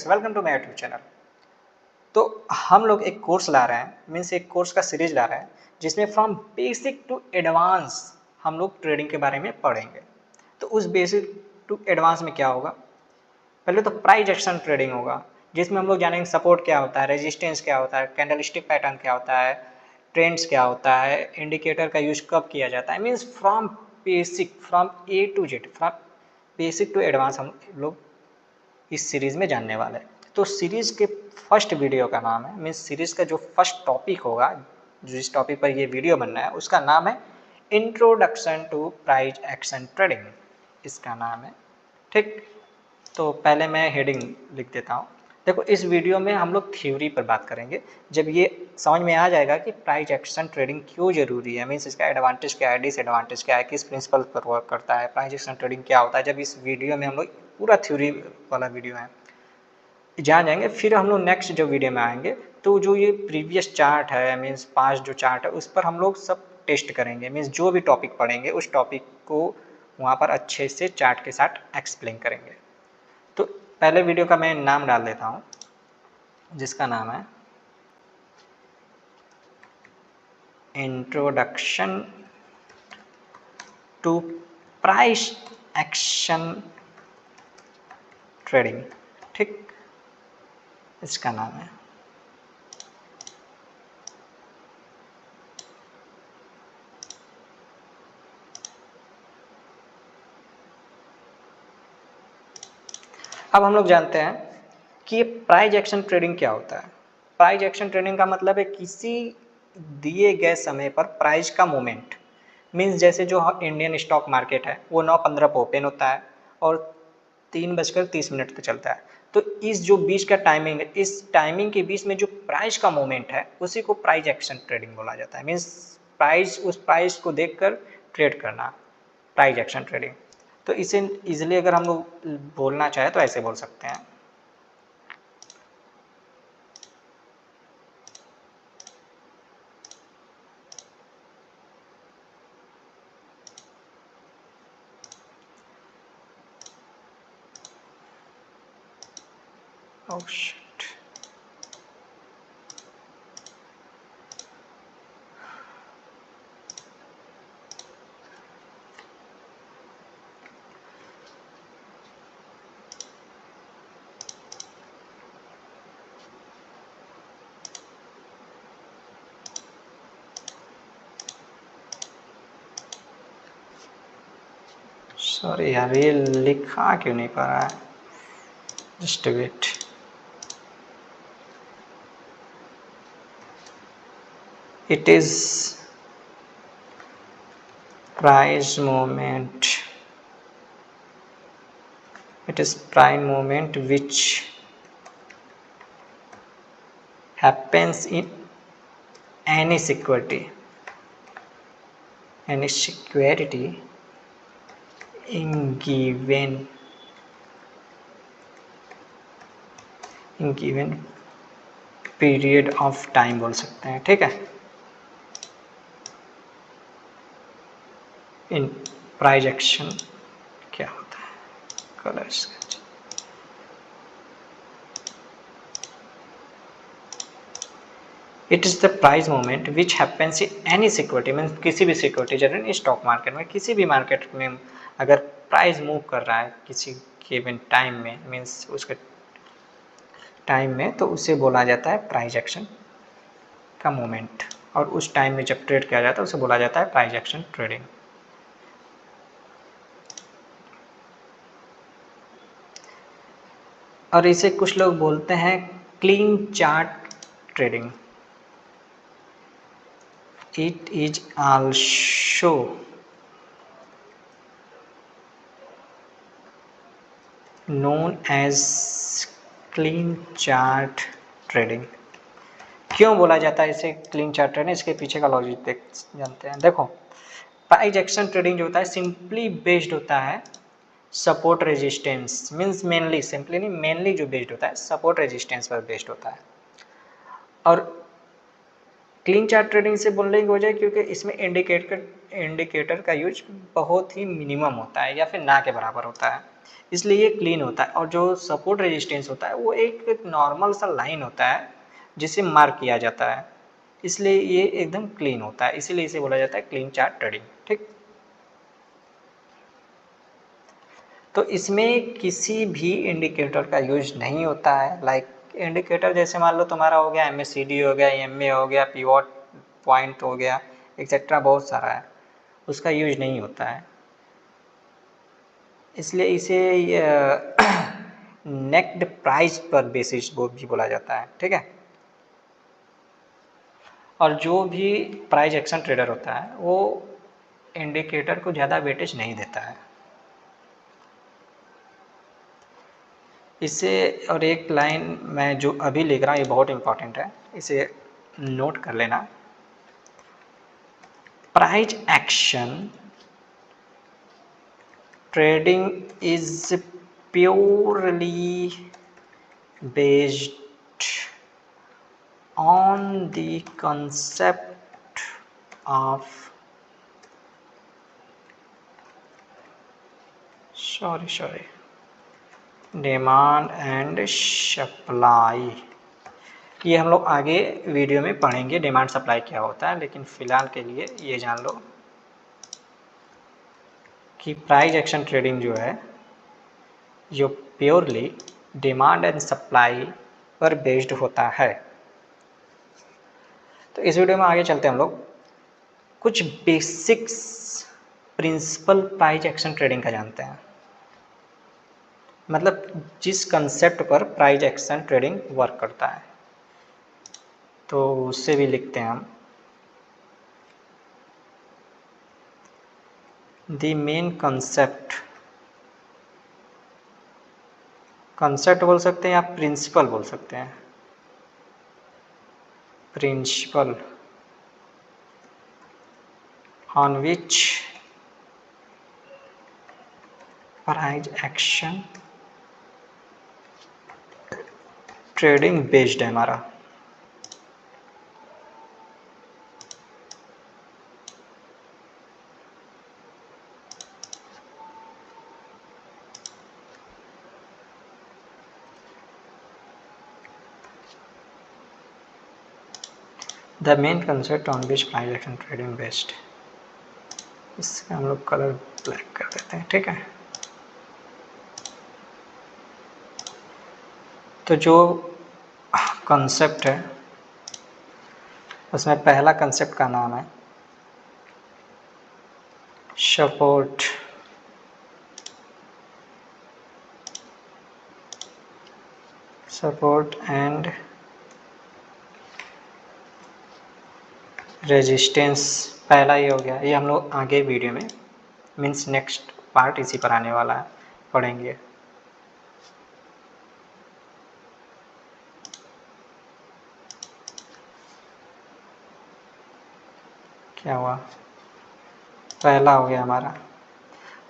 Welcome to my YouTube channel. तो हम लोग एक कोर्स ला रहे हैं, मीन्स एक कोर्स का सीरीज ला रहे हैं जिसमें फ्रॉम बेसिक टू एडवांस हम लोग ट्रेडिंग के बारे में पढ़ेंगे। तो उस बेसिक टू एडवांस में क्या होगा, पहले तो प्राइस एक्शन ट्रेडिंग होगा जिसमें हम लोग जानेंगे सपोर्ट क्या होता है, रेजिस्टेंस क्या होता है, कैंडलस्टिक पैटर्न क्या होता है, ट्रेंड्स क्या होता है, इंडिकेटर का यूज कब किया जाता है। Means from basic, from A to Z, from basic to advance हम लोग इस सीरीज़ में जानने वाले हैं। तो सीरीज़ के फर्स्ट वीडियो का नाम है, मीन्स सीरीज़ का जो फर्स्ट टॉपिक होगा, जिस टॉपिक पर ये वीडियो बनना है उसका नाम है introduction to price action trading, इसका नाम है। ठीक, तो पहले मैं हेडिंग लिख देता हूँ। देखो, इस वीडियो में हम लोग थ्योरी पर बात करेंगे। जब ये समझ में आ जाएगा कि प्राइस एक्शन ट्रेडिंग क्यों जरूरी है, मीन्स इसका एडवांटेज क्या है, डिसएडवांटेज क्या है, किस प्रिंसिपल पर वर्क करता है, प्राइस एक्शन ट्रेडिंग क्या होता है, जब इस वीडियो में हम लोग पूरा थ्योरी वाला वीडियो है जान जाएंगे, फिर हम लोग नेक्स्ट जो वीडियो में आएंगे तो जो ये प्रीवियस चार्ट है, मीन्स 5 जो चार्ट है उस पर हम लोग सब टेस्ट करेंगे। मीन्स जो भी टॉपिक पढ़ेंगे उस टॉपिक को वहाँ पर अच्छे से चार्ट के साथ एक्सप्लेन करेंगे। तो पहले वीडियो का मैं नाम डाल देता हूँ जिसका नाम है introduction to price action trading. ठीक, इसका नाम है। अब हम लोग जानते हैं कि ये प्राइस एक्शन ट्रेडिंग क्या होता है। प्राइस एक्शन ट्रेडिंग का मतलब है किसी दिए गए समय पर प्राइस का मूवमेंट, मीन्स जैसे जो इंडियन स्टॉक मार्केट है वो 9:15 पर ओपन होता है और 3:30 तक चलता है। तो इस जो बीच का टाइमिंग है, इस टाइमिंग के बीच में जो प्राइस का मूवमेंट है उसी को प्राइस एक्शन ट्रेडिंग बोला जाता है। मीन्स प्राइस, उस प्राइस को देखकर ट्रेड करना, प्राइस एक्शन ट्रेडिंग। तो इसे इजीली अगर हम लोग बोलना चाहे तो ऐसे बोल सकते हैं, oh shit, सॉरी यार ये लिखा क्यों नहीं पा रहा है, just wait. It is price movement, it is prime movement which happens in any security in given period of time बोल सकते हैं। ठीक है, इन प्राइस एक्शन क्या होता है, colours, it is the price movement which happens in any security, mean किसी भी सिक्योरिटी, जैसे स्टॉक मार्केट में, किसी भी मार्केट में अगर प्राइस मूव कर रहा है किसी गिवन टाइम में, मीन्स उसके टाइम में, तो उसे बोला जाता है प्राइस एक्शन का मूवमेंट। और उस टाइम में जब ट्रेड किया जाता है उसे बोला जाता है प्राइस एक्शन ट्रेडिंग। और इसे कुछ लोग बोलते हैं clean chart trading. It is also known as clean chart trading. क्यों बोला जाता है इसे क्लीन चार्ट ट्रेडिंग, इसके पीछे का लॉजिक देख जानते हैं। देखो, प्राइस एक्शन ट्रेडिंग जो होता है सिंपली बेस्ड होता है support resistance, means mainly, simply नहीं, मेनली जो बेस्ड होता है सपोर्ट रेजिस्टेंस पर बेस्ड होता है। और क्लीन चार्ट ट्रेडिंग से बोलने की वजह क्योंकि इसमें इंडिकेटर का यूज बहुत ही मिनिमम होता है या फिर ना के बराबर होता है, इसलिए ये क्लीन होता है। और जो सपोर्ट रेजिस्टेंस होता है वो एक नॉर्मल सा लाइन होता है जिसे मार्क किया जाता है, इसलिए ये एकदम क्लीन होता है, इसीलिए इसे बोला जाता है क्लीन चार्ट ट्रेडिंग। ठीक, तो इसमें किसी भी इंडिकेटर का यूज नहीं होता है। लाइक इंडिकेटर जैसे मान लो तुम्हारा हो गया MACD हो गया, EMA हो गया, पिवट पॉइंट हो गया, एक्सेट्रा बहुत सारा है, उसका यूज नहीं होता है, इसलिए इसे नेक्ड प्राइस पर बेसिस वो भी बोला जाता है। ठीक है, और जो भी प्राइस एक्शन ट्रेडर होता है वो इंडिकेटर को ज़्यादा वेटेज नहीं देता है। इसे और एक लाइन मैं जो अभी लिख रहा हूँ ये बहुत इंपॉर्टेंट है, इसे नोट कर लेना। Price action trading is purely based on the concept of demand and supply. ये हम लोग आगे वीडियो में पढ़ेंगे डिमांड सप्लाई क्या होता है, लेकिन फ़िलहाल के लिए ये जान लो कि प्राइस एक्शन ट्रेडिंग जो है जो प्योरली डिमांड एंड सप्लाई पर बेस्ड होता है। तो इस वीडियो में आगे चलते हैं हम लोग कुछ basics principle price action trading का जानते हैं, मतलब जिस कंसेप्ट पर प्राइस एक्शन ट्रेडिंग वर्क करता है, तो उससे भी लिखते हैं हम। द मेन कंसेप्ट बोल सकते हैं या प्रिंसिपल बोल सकते हैं, principal on which price action trading based है हमारा। The main concept on which price action trading based, इससे हम लोग कलर ब्लैक कर देते हैं। ठीक है, तो जो कंसेप्ट है उसमें पहला कंसेप्ट का नाम है सपोर्ट एंड रेजिस्टेंस। पहला ही हो गया, ये हम लोग आगे वीडियो में मीन्स नेक्स्ट पार्ट इसी पर आने वाला है, पढ़ेंगे। क्या हुआ, पहला हो गया हमारा,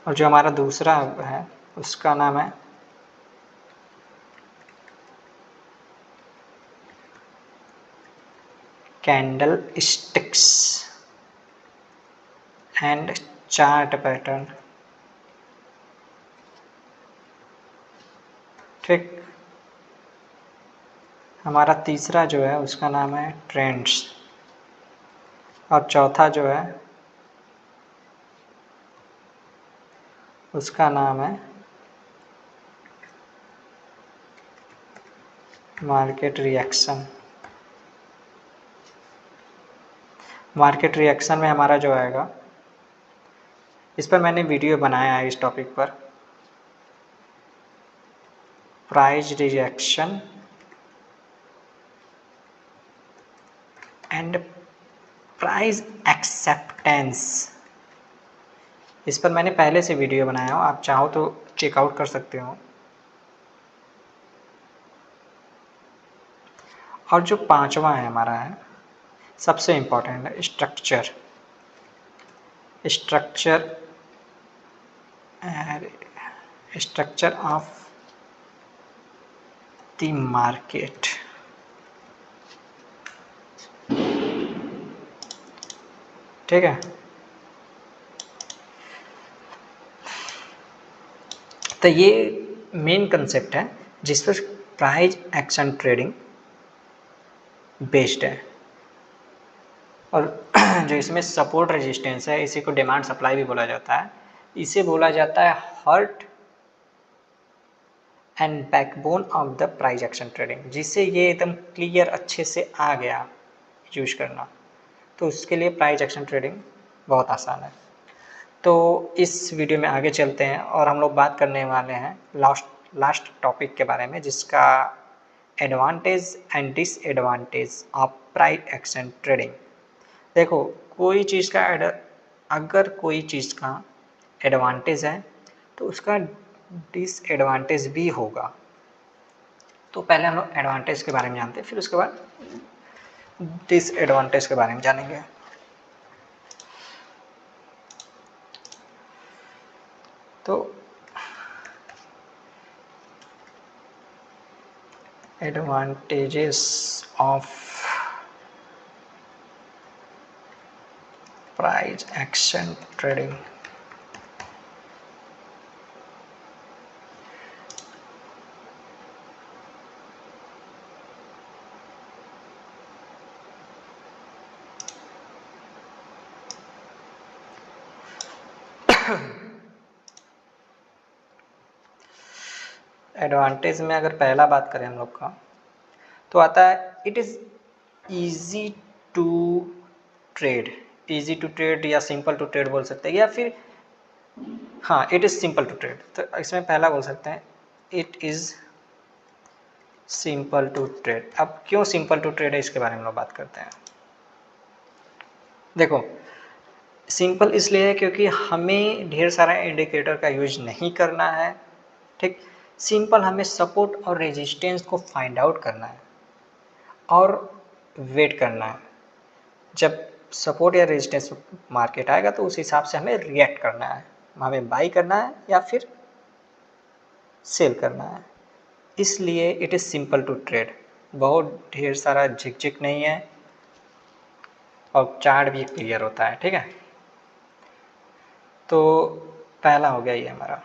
और जो हमारा दूसरा है उसका नाम है candle sticks and chart pattern. ठीक, हमारा तीसरा जो है उसका नाम है ट्रेंड्स, और चौथा जो है उसका नाम है मार्केट रिएक्शन। मार्केट रिएक्शन में हमारा जो आएगा, इस पर मैंने वीडियो बनाया है इस टॉपिक पर, price reaction and price acceptance. इस पर मैंने पहले से वीडियो बनाया हो, आप चाहो तो चेकआउट कर सकते हो। और जो पांचवा है हमारा है सबसे इम्पोर्टेंट है स्ट्रक्चर ऑफ द मार्केट। ठीक है। तो ये मेन कंसेप्ट है जिस पर प्राइस एक्शन ट्रेडिंग बेस्ड है। और जो इसमें सपोर्ट रेजिस्टेंस है, इसी को डिमांड सप्लाई भी बोला जाता है। इसे बोला जाता है heart and backbone of the price action trading. जिससे ये एकदम क्लियर अच्छे से आ गया यूज करना, तो उसके लिए प्राइस एक्शन ट्रेडिंग बहुत आसान है। तो इस वीडियो में आगे चलते हैं और हम लोग बात करने वाले हैं लास्ट टॉपिक के बारे में, जिसका advantage and disadvantage of price action trading. देखो, कोई चीज़ का अगर कोई चीज़ का एडवांटेज है तो उसका डिसएडवांटेज भी होगा। तो पहले हम लोग एडवांटेज के बारे में जानते हैं, फिर उसके बाद डिसएडवांटेज के बारे में जानेंगे। तो advantages of price action trading. Advantage में अगर पहला बात करें हम लोग का, तो आता है it is easy to trade. Easy to trade या सिंपल टू ट्रेड बोल सकते हैं, या फिर हाँ, it is simple to trade. तो इसमें पहला बोल सकते हैं it is simple to trade. अब क्यों सिंपल टू ट्रेड है, इसके बारे में हम लोग बात करते हैं। देखो, सिंपल इसलिए है क्योंकि हमें ढेर सारा इंडिकेटर का यूज नहीं करना है। ठीक, सिंपल हमें सपोर्ट और रेजिस्टेंस को फाइंड आउट करना है और वेट करना है। जब सपोर्ट या रेजिस्टेंस मार्केट आएगा तो उस हिसाब से हमें रिएक्ट करना है, हमें बाई करना है या फिर सेल करना है। इसलिए it is simple to trade. बहुत ढेर सारा झिकझिक नहीं है और चार्ट भी क्लियर होता है। ठीक है, तो पहला हो गया ये हमारा।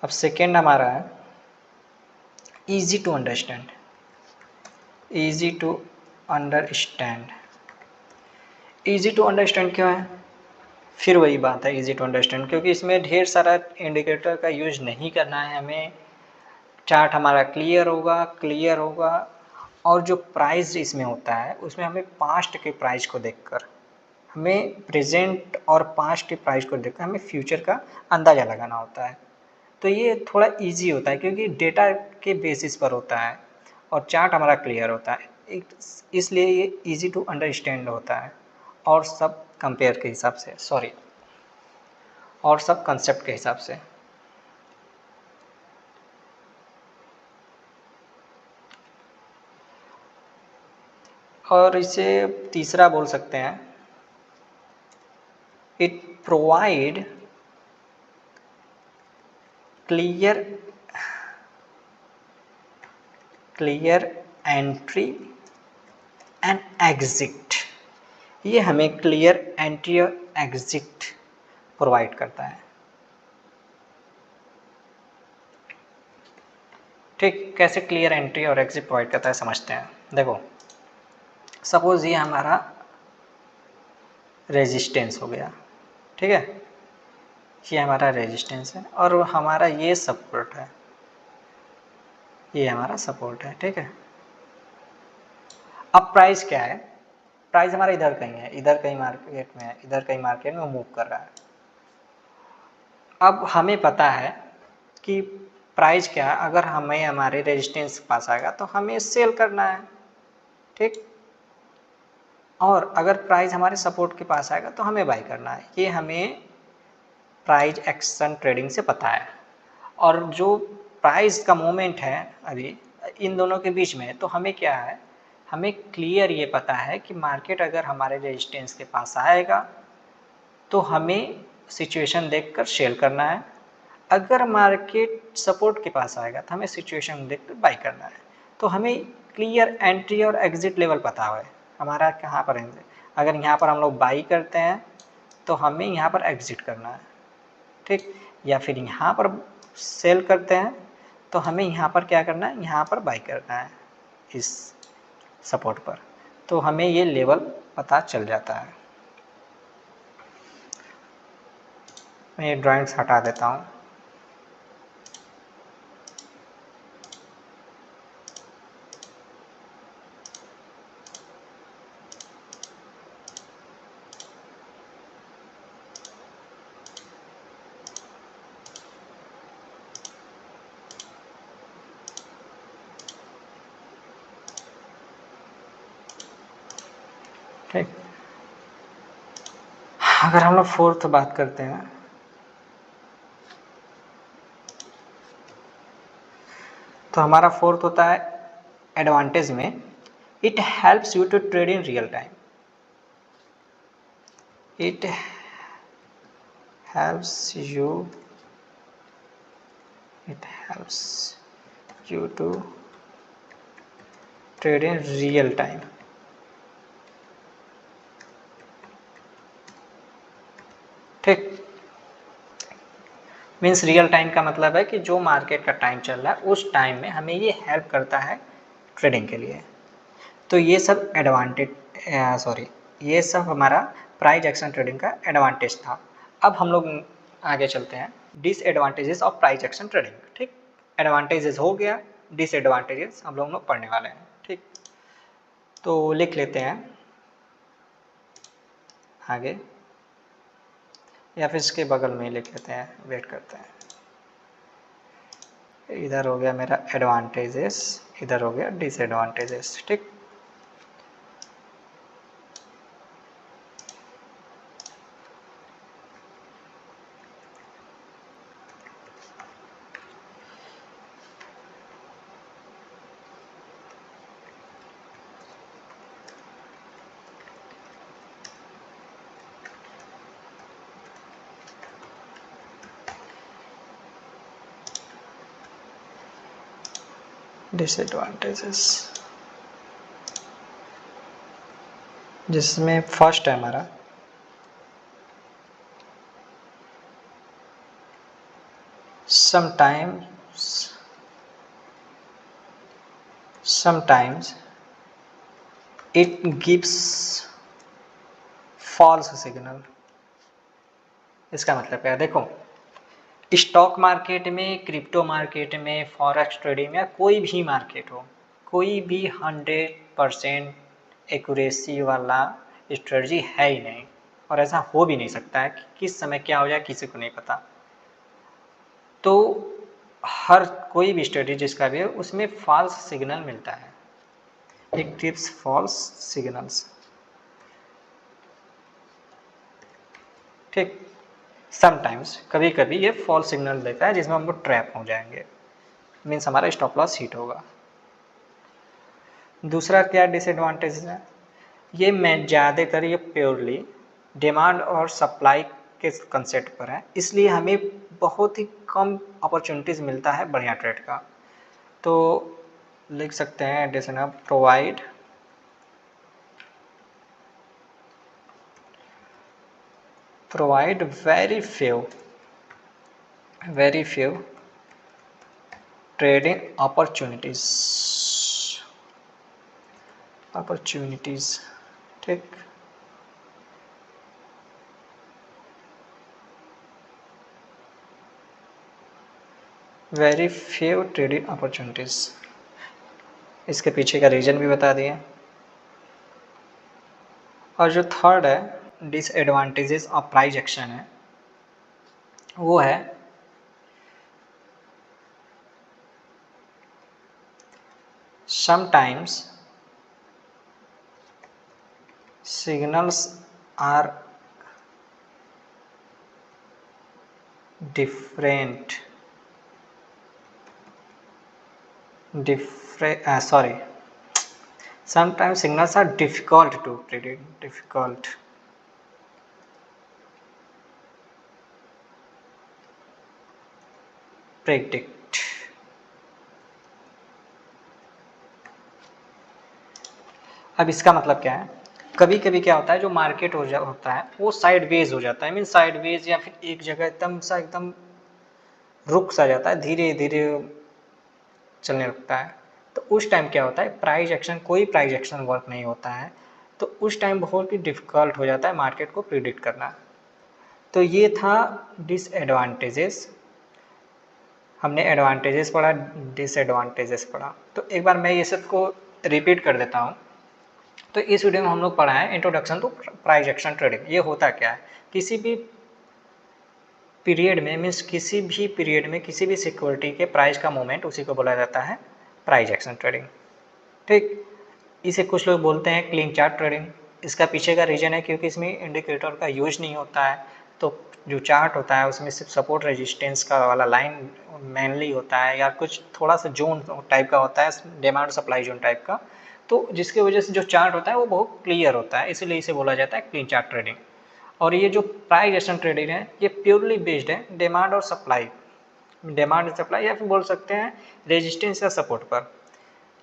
अब सेकेंड हमारा है easy to understand. Easy to understand. Easy to understand क्यों है? फिर वही बात है, ईजी टू अंडरस्टैंड, क्योंकि इसमें ढेर सारा इंडिकेटर का यूज नहीं करना है हमें। चार्ट हमारा क्लियर होगा और जो प्राइस इसमें होता है उसमें हमें पास्ट के प्राइस को देखकर, हमें प्रेजेंट और पास्ट के प्राइस को देखकर हमें फ्यूचर का अंदाज़ा लगाना होता है। तो ये थोड़ा इजी होता है क्योंकि डेटा के बेसिस पर होता है और चार्ट हमारा क्लियर होता है, इसलिए ये इजी टू अंडरस्टैंड होता है। और सब कंपेयर के हिसाब से, और सब कंसेप्ट के हिसाब से। और इसे तीसरा बोल सकते हैं it provide clear entry and exit. ये हमें क्लियर एंट्री और एग्जिट प्रोवाइड करता है। ठीक, कैसे क्लियर एंट्री और एग्जिट प्रोवाइड करता है समझते हैं। देखो, सपोज ये हमारा रेजिस्टेंस हो गया। ठीक है, ये हमारा रेजिस्टेंस है और हमारा ये सपोर्ट है, ये हमारा सपोर्ट है। ठीक है, अब प्राइस क्या है? प्राइस हमारा इधर कहीं है, इधर कहीं मार्केट में है, इधर कहीं मार्केट में मूव कर रहा है। अब हमें पता है कि प्राइस क्या है, अगर हमें हमारे रेजिस्टेंस के पास आएगा तो हमें सेल करना है। ठीक, और अगर प्राइस हमारे सपोर्ट के पास आएगा तो हमें बाई करना है। ये हमें प्राइस एक्शन ट्रेडिंग से पता है। और जो प्राइस का मोमेंट है अभी इन दोनों के बीच में, तो हमें क्या है, हमें क्लियर ये पता है कि मार्केट अगर हमारे रेजिस्टेंस के पास आएगा तो हमें सिचुएशन देखकर सेल करना है, अगर मार्केट सपोर्ट के पास आएगा तो हमें सिचुएशन देखकर बाई करना है। तो हमें क्लियर एंट्री और एग्जिट लेवल पता हो, हमारा कहाँ पर है। अगर यहाँ पर हम लोग बाई करते हैं तो हमें यहाँ पर एग्जिट करना है, ठीक, या फिर यहाँ पर सेल करते हैं तो हमें यहाँ पर क्या करना है, यहाँ पर बाई करना है इस सपोर्ट पर, तो हमें ये लेवल पता चल जाता है। मैं ये ड्राइंग्स हटा देता हूँ। ठीक, अगर हम लोग फोर्थ बात करते हैं तो हमारा फोर्थ होता है एडवांटेज में, it helps you to trade in real time. It helps you to trade in real time. ठीक, मीन्स रियल टाइम का मतलब है कि जो मार्केट का टाइम चल रहा है उस टाइम में हमें ये हेल्प करता है ट्रेडिंग के लिए। तो ये सब ये सब हमारा प्राइस एक्शन ट्रेडिंग का एडवांटेज था। अब हम लोग आगे चलते हैं disadvantages of price action trading. ठीक, एडवांटेजेस हो गया, डिसएडवांटेजेस हम लोग पढ़ने वाले हैं। ठीक, तो लिख लेते हैं आगे, या फिर इसके बगल में ही लिख लेते हैं, वेट करते हैं। इधर हो गया मेरा एडवांटेजेस, इधर हो गया डिसएडवांटेजेस। ठीक, डिसएडवांटेजेस, जिसमें फर्स्ट है हमारा sometimes it gives false signal। इसका मतलब क्या है, देखो स्टॉक मार्केट में, क्रिप्टो मार्केट में, फॉरेक्स ट्रेडिंग में, कोई भी मार्केट हो, कोई भी 100% एक्यूरेसी वाला स्ट्रेटजी है ही नहीं, और ऐसा हो भी नहीं सकता है कि किस समय क्या हो जाए किसी को नहीं पता। तो हर कोई भी स्ट्रेटजी जिसका भी है उसमें फॉल्स सिग्नल मिलता है, इट गिव्स फॉल्स सिग्नल्स। ठीक, समटाइम्स, कभी कभी ये फॉल्स सिग्नल देता है जिसमें हम लोग ट्रैप हो जाएंगे, मीन्स हमारा स्टॉप लॉस हिट होगा। दूसरा क्या डिसएडवांटेज है, ये मैं ज़्यादातर ये प्योरली डिमांड और सप्लाई के कंसेप्ट पर है, इसलिए हमें बहुत ही कम अपॉर्चुनिटीज़ मिलता है बढ़िया ट्रेड का। तो लिख सकते हैं डिसना provide very few trading opportunities। ठीक, वेरी फ्यू ट्रेडिंग अपॉर्चुनिटीज, इसके पीछे का रीजन भी बता दिए। और जो थर्ड है डिसएडवांटेजेस ऑफ प्राइस एक्शन है, वो है sometimes signals are different sometimes signals are difficult to predict। अब इसका मतलब क्या है, कभी कभी क्या होता है जो मार्केट होता है वो साइडवेज हो जाता है, मीन साइडवेज या फिर एक जगह एकदम रुक सा जाता है, धीरे धीरे चलने लगता है। तो उस टाइम क्या होता है, प्राइस एक्शन, कोई प्राइस एक्शन वर्क नहीं होता है, तो उस टाइम बहुत ही डिफ़िकल्ट हो जाता है मार्केट को प्रिडिक्ट करना। तो ये था डिसएडवांटेजेस, हमने एडवांटेजेस पढ़ा, डिसएडवांटेजेस पढ़ा। तो एक बार मैं ये सबको रिपीट कर देता हूँ। तो इस वीडियो में हम लोग पढ़ा है introduction to price action trading. ये होता क्या है, किसी भी पीरियड में, मीन्स किसी भी पीरियड में किसी भी सिक्योरिटी के प्राइस का मूवमेंट, उसी को बोला जाता है प्राइस एक्शन ट्रेडिंग। ठीक, इसे कुछ लोग बोलते हैं क्लीन चार्ट ट्रेडिंग। इसका पीछे का रीजन है क्योंकि इसमें इंडिकेटर का यूज नहीं होता है, तो जो चार्ट होता है उसमें सिर्फ सपोर्ट रेजिस्टेंस का वाला लाइन मेनली होता है, या कुछ थोड़ा सा जोन टाइप का होता है, डिमांड सप्लाई जोन टाइप का, तो जिसकी वजह से जो चार्ट होता है वो बहुत क्लियर होता है, इसीलिए इसे बोला जाता है क्लीन चार्ट ट्रेडिंग। और ये जो प्राइस एक्शन ट्रेडिंग है ये प्योरली बेस्ड है डिमांड और सप्लाई, डिमांड और सप्लाई, या फिर बोल सकते हैं रेजिस्टेंस या सपोर्ट पर।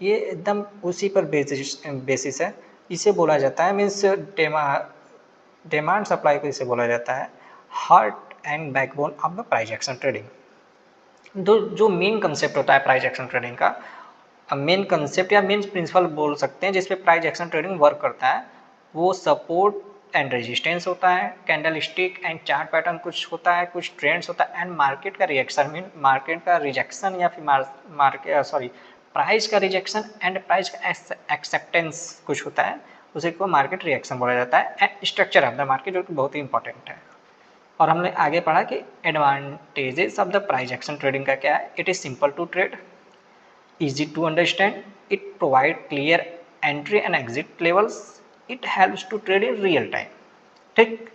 ये एकदम उसी पर बेसिस है, इसे बोला जाता है, मीन्स डिमांड सप्लाई को इसे बोला जाता है heart and backbone of the price action trading. जो मेन कंसेप्ट होता है प्राइस एक्शन ट्रेडिंग का, मेन कंसेप्ट या मेन प्रिंसिपल बोल सकते हैं जिसपे प्राइस एक्शन ट्रेडिंग वर्क करता है, वो सपोर्ट एंड रेजिस्टेंस होता है, candle stick and chart pattern कुछ होता है, कुछ ट्रेंड्स होता है, एंड मार्केट का रिएक्शन, मीन मार्केट का रिजेक्शन या फिर मार्केट प्राइस का रिजेक्शन एंड प्राइस का एक्सेप्टेंस कुछ होता है, उसी को मार्केट रिएक्शन बोला जाता है, and structure of the market, जो कि बहुत ही इंपॉर्टेंट है। और हमने आगे पढ़ा कि advantages of the price action trading का क्या है, it is simple to trade, easy to understand, it provide clear entry and exit levels, it helps to trade in real time। ठीक,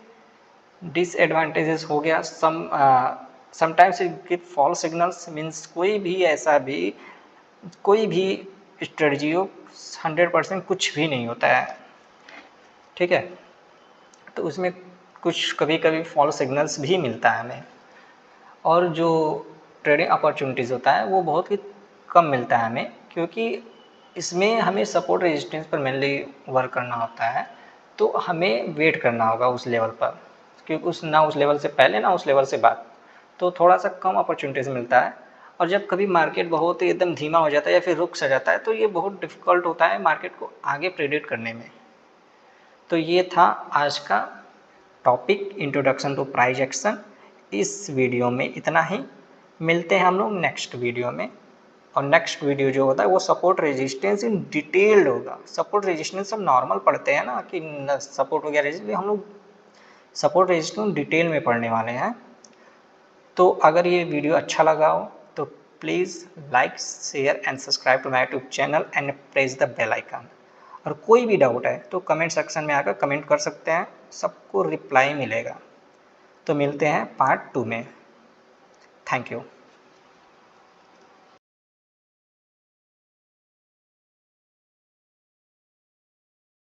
डिसएडवांटेजेस हो गया, sometimes it give false signals, means कोई भी strategy हो 100% कुछ भी नहीं होता है, ठीक है, तो उसमें कुछ कभी कभी फॉल्स सिग्नल्स भी मिलता है हमें। और जो ट्रेडिंग अपॉर्चुनिटीज़ होता है वो बहुत ही कम मिलता है हमें, क्योंकि इसमें हमें सपोर्ट रेजिस्टेंस पर मेनली वर्क करना होता है, तो हमें वेट करना होगा उस लेवल पर, क्योंकि उस लेवल से पहले ना उस लेवल से बाद, तो थोड़ा सा कम अपॉर्चुनिटीज़ मिलता है। और जब कभी मार्केट बहुत ही एकदम धीमा हो जाता है या फिर रुक सा जाता है, तो ये बहुत डिफ़िकल्ट होता है मार्केट को आगे प्रेडिक्ट करने में। तो ये था आज का topic, introduction to price action. इस वीडियो में इतना ही, मिलते हैं हम लोग नेक्स्ट वीडियो में। और नेक्स्ट वीडियो जो होता है वो सपोर्ट रेजिस्टेंस इन डिटेल्ड होगा। सपोर्ट रेजिस्टेंस हम नॉर्मल पढ़ते हैं ना कि सपोर्ट वगैरह, इसलिए हम लोग सपोर्ट रेजिस्टेंस डिटेल में पढ़ने वाले हैं। तो अगर ये वीडियो अच्छा लगा हो तो please like, share and subscribe to my YouTube channel and press the bell icon. और कोई भी डाउट है तो कमेंट सेक्शन में आकर कमेंट कर सकते हैं, सबको रिप्लाई मिलेगा। तो मिलते हैं पार्ट 2 में। Thank you.